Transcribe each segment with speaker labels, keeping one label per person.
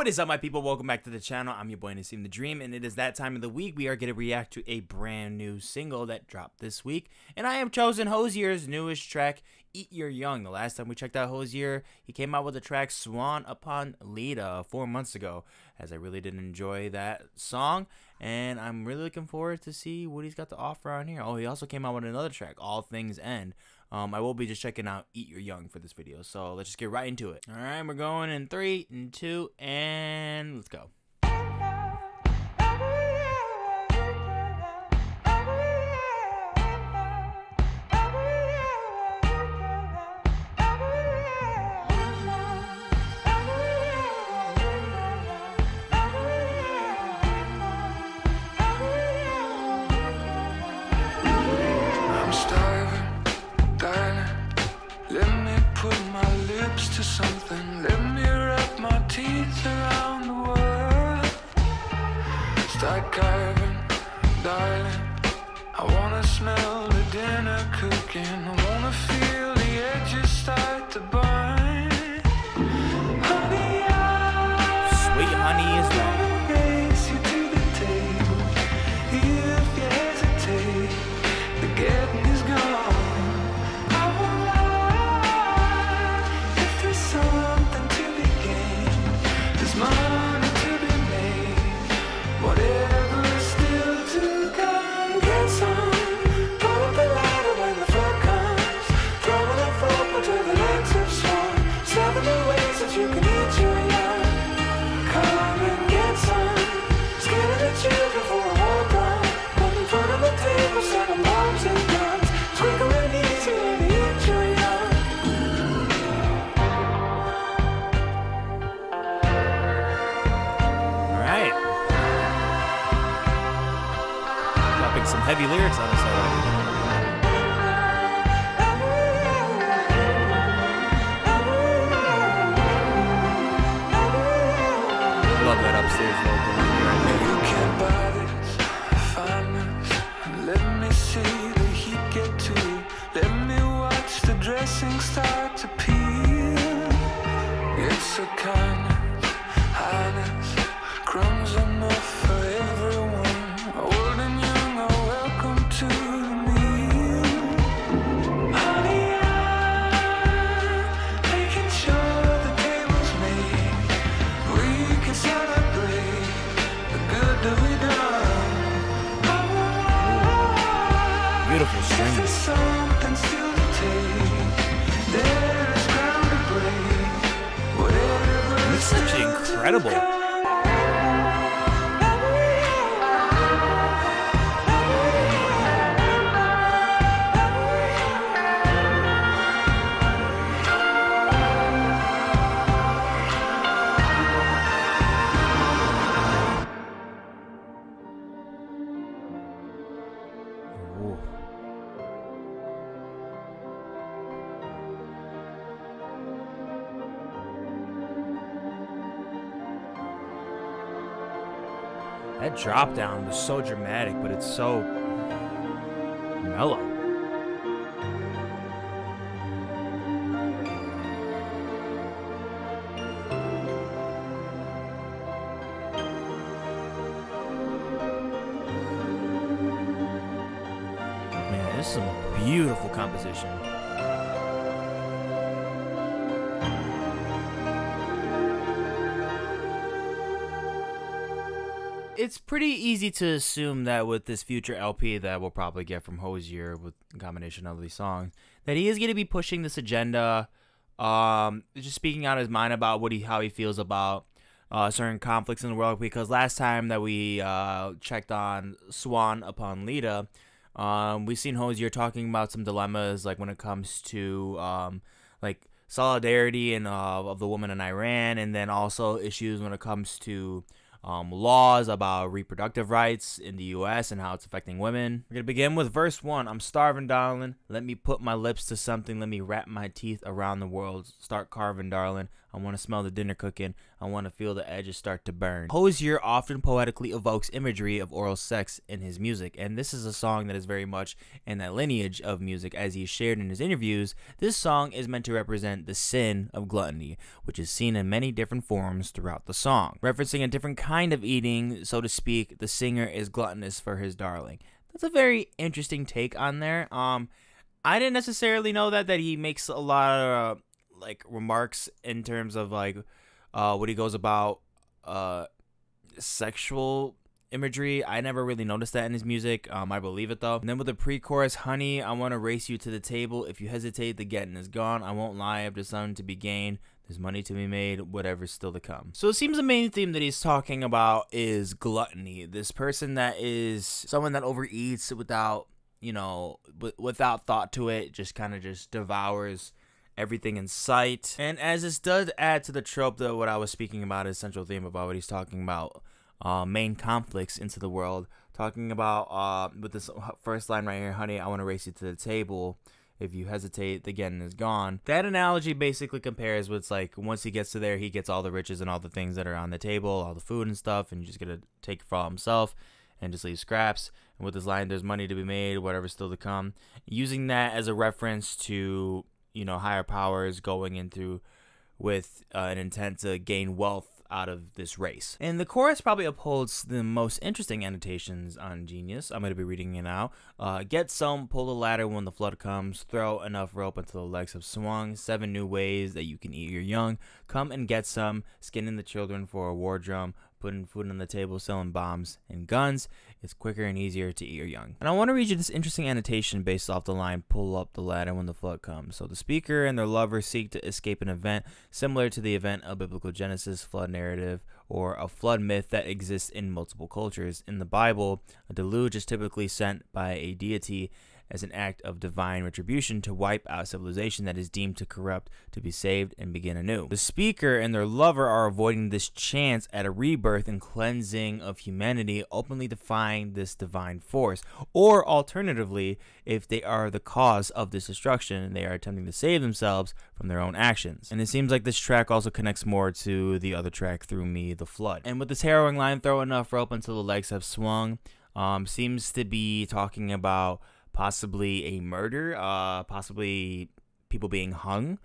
Speaker 1: What is up, my people? Welcome back to the channel. I'm your boy Nasim the Dream, and it is that time of the week. We are going to react to a brand new single that dropped this week, and I have chosen Hozier's newest track, Eat Your Young. The last time we checked out Hozier, he came out with the track Swan Upon Leda 4 months ago, as I really did enjoy that song, and I'm really looking forward to see what he's got to offer on here. Oh, he also came out with another track, All Things End. I will be just checking out Eat Your Young for this video, so let's just get right into it. All right, we're going in 3 and 2, and let's go.
Speaker 2: To something, let me wrap my teeth around the world. Start carving, darling. I wanna smell the dinner cooking. I wanna feel the edges start to burn. Honey,
Speaker 1: Sweet honey is right.
Speaker 2: Race you to the table. If you hesitate, the getting is gone.
Speaker 1: Some heavy lyrics on this album. Love that upstairs vocal.
Speaker 2: You can't buy this fineness. Let me see the heat get to you. Let me watch the dressing start to peel. It's a kindness, highness, crumbs enough for everyone. Old and young are welcome to the meal. Honey, I'm making sure the table's made. We can celebrate the good that we done.
Speaker 1: Beautiful strings.
Speaker 2: There's something still to take. There's ground to break. Whatever.
Speaker 1: This is actually incredible. That drop down was so dramatic, but it's so mellow. Man, this is some beautiful composition. It's pretty easy to assume that with this future LP that we'll probably get from Hozier with a combination of these songs, that he is going to be pushing this agenda, just speaking out his mind about how he feels about certain conflicts in the world. Because last time that we checked on Swan Upon Leda, we've seen Hozier talking about some dilemmas, like when it comes to like solidarity and of the woman in Iran, and then also issues when it comes to laws about reproductive rights in the U.S. and how it's affecting women. We're going to begin with verse 1. I'm starving, darling. Let me put my lips to something. Let me wrap my teeth around the world. Start carving, darling. I want to smell the dinner cooking. I want to feel the edges start to burn. Hozier often poetically evokes imagery of oral sex in his music, and this is a song that is very much in that lineage of music. As he shared in his interviews, this song is meant to represent the sin of gluttony, which is seen in many different forms throughout the song. Referencing a different kind of eating, so to speak, the singer is gluttonous for his darling. That's a very interesting take on there. I didn't necessarily know that he makes a lot of like remarks in terms of like what he goes about sexual imagery. I never really noticed that in his music. I believe it though. And then with the pre-chorus, honey, I want to race you to the table. If you hesitate, the getting is gone. I won't lie, if there's something to be gained, there's money to be made, whatever's still to come. So it seems the main theme that he's talking about is gluttony. This person that is someone that overeats without, without thought to it, just kind of just devours everything in sight. And as this does add to the trope that what I was speaking about, his central theme about what he's talking about, main conflicts into the world, talking about with this first line right here, honey, I want to race you to the table. If you hesitate, the getting is gone. That analogy basically compares with like once he gets to there, he gets all the riches and all the things that are on the table, all the food and stuff, and you just gonna take it for all himself and just leave scraps. And with this line, there's money to be made, whatever's still to come. Using that as a reference to higher powers going into with an intent to gain wealth out of this race. And the chorus probably upholds the most interesting annotations on Genius. I'm going to be reading it now. Get some, pull the ladder when the flood comes, throw enough rope until the legs have swung, 7 new ways that you can eat your young, come and get some, skinning the children for a war drum, putting food on the table, selling bombs and guns. It's quicker and easier to eat your young. And I want to read you this interesting annotation based off the line, pull up the ladder when the flood comes. So the speaker and their lover seek to escape an event similar to the event of biblical Genesis flood narrative or a flood myth that exists in multiple cultures. In the Bible, a deluge is typically sent by a deity as an act of divine retribution to wipe out civilization that is deemed to corrupt, to be saved and begin anew. The speaker and their lover are avoiding this chance at a rebirth and cleansing of humanity, openly defying this divine force. Or alternatively, if they are the cause of this destruction, they are attempting to save themselves from their own actions. And it seems like this track also connects more to the other track, Through Me, The Flood. And with this harrowing line, throw enough rope until the legs have swung, seems to be talking about possibly a murder, possibly people being hung,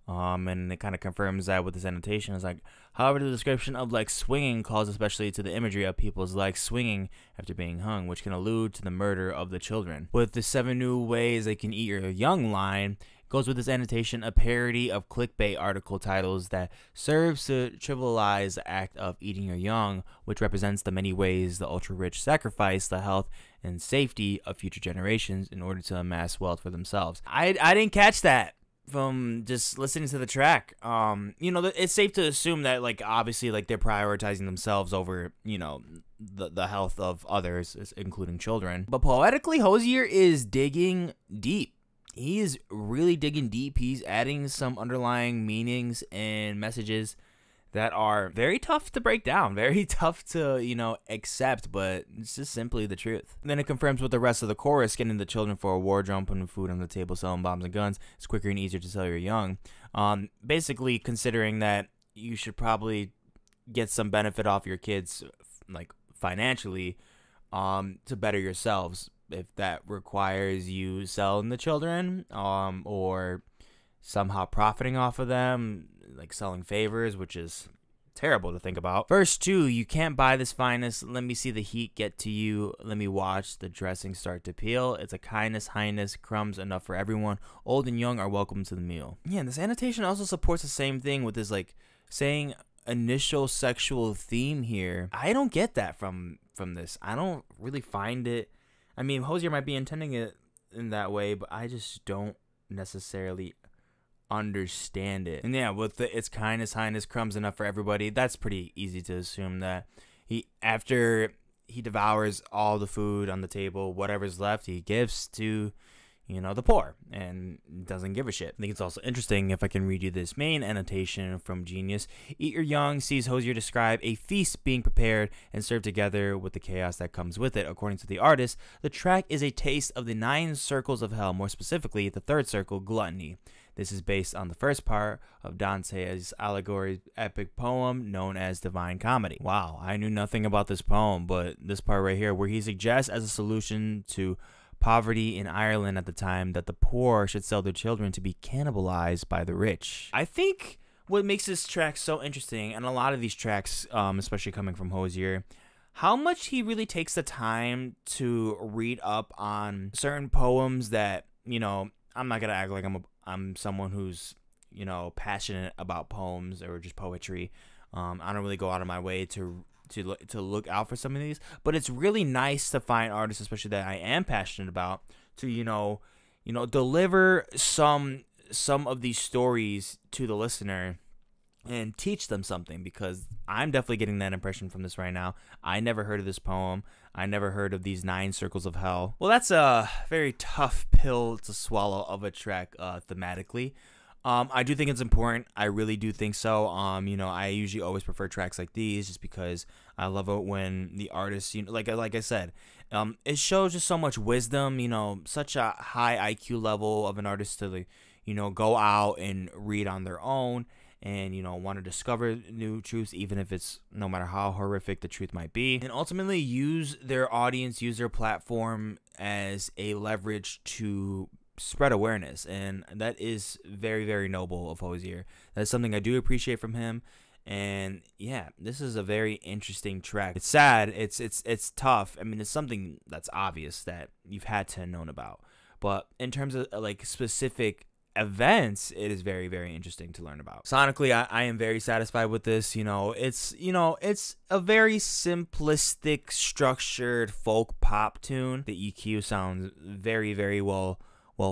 Speaker 1: and it kind of confirms that with this annotation. It's like, however, the description of like swinging calls especially to the imagery of people's legs swinging after being hung, which can allude to the murder of the children. With the 7 new ways they can eat your young line, goes with this annotation a parody of clickbait article titles that serves to trivialize the act of eating your young, which represents the many ways the ultra-rich sacrifice the health and safety of future generations in order to amass wealth for themselves. I didn't catch that from just listening to the track. It's safe to assume that like obviously like they're prioritizing themselves over the health of others, including children. But poetically, Hozier is digging deep. He is really digging deep. He's adding some underlying meanings and messages that are very tough to break down, very tough to, accept, but it's just simply the truth. And then it confirms with the rest of the chorus, getting the children for a war drum, putting food on the table, selling bombs and guns. It's quicker and easier to sell your young. Basically considering that you should probably get some benefit off your kids, like financially, to better yourselves. If that requires you selling the children, or somehow profiting off of them, like selling favors, which is terrible to think about. Verse 2, you can't buy this fineness. Let me see the heat get to you. Let me watch the dressing start to peel. It's a kindness, highness, crumbs enough for everyone. Old and young are welcome to the meal. Yeah, and this annotation also supports the same thing with this like saying initial sexual theme here. I don't get that from this. I don't really find it. I mean, Hozier might be intending it in that way, but I just don't necessarily understand it. And yeah, with the it's kindness, highness, crumbs enough for everybody, that's pretty easy to assume that after he devours all the food on the table, whatever's left, he gives to the poor, and doesn't give a shit. I think it's also interesting if I can read you this main annotation from Genius. Eat Your Young sees Hozier describe a feast being prepared and served together with the chaos that comes with it. According to the artist, the track is a taste of the 9 circles of hell, more specifically the 3rd circle, gluttony. This is based on the first part of Dante's allegory epic poem known as Divine Comedy. Wow, I knew nothing about this poem, but this part right here where he suggests as a solution to poverty in Ireland at the time that the poor should sell their children to be cannibalized by the rich. I think what makes this track so interesting, and a lot of these tracks, especially coming from Hozier, how much he really takes the time to read up on certain poems that, I'm not gonna act like I'm someone who's, passionate about poems or just poetry. I don't really go out of my way to look out for some of these, but it's really nice to find artists, especially that I am passionate about, to deliver some of these stories to the listener and teach them something, because I'm definitely getting that impression from this right now. I never heard of this poem. I never heard of these 9 circles of hell. Well, that's a very tough pill to swallow of a track thematically. I do think it's important. I really do think so. I usually always prefer tracks like these just because I love it when the artist, like I said, it shows just so much wisdom, such a high IQ level of an artist to, go out and read on their own and, want to discover new truths, even if it's no matter how horrific the truth might be, and ultimately use their audience, use their platform as a leverage to spread awareness. And that is very, very noble of Hozier. That's something I do appreciate from him. And yeah, this is a very interesting track. It's sad. It's tough. I mean, it's something that's obvious that you've had to have known about. But in terms of like specific events, it is very, very interesting to learn about. Sonically, I am very satisfied with this. It's a very simplistic, structured folk pop tune. The EQ sounds very, very well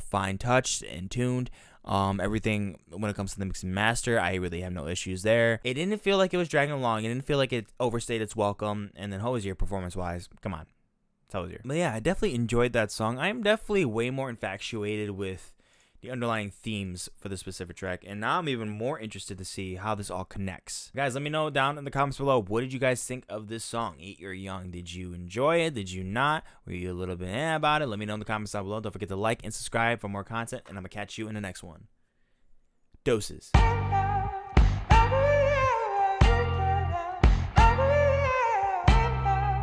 Speaker 1: fine touched and tuned. Everything when it comes to the mix and master, I really have no issues there. It didn't feel like it was dragging along. It didn't feel like it overstayed its welcome. And then Hozier, performance wise, come on, it's Hozier. But yeah, I definitely enjoyed that song. I'm definitely way more infatuated with the underlying themes for the specific track, and now I'm even more interested to see how this all connects. Guys, let me know down in the comments below, what did you guys think of this song, Eat Your Young? Did you enjoy it? Did you not? Were you a little bit about it? Let me know in the comments down below. Don't forget to like and subscribe for more content, and I'm gonna catch you in the next one. Doses.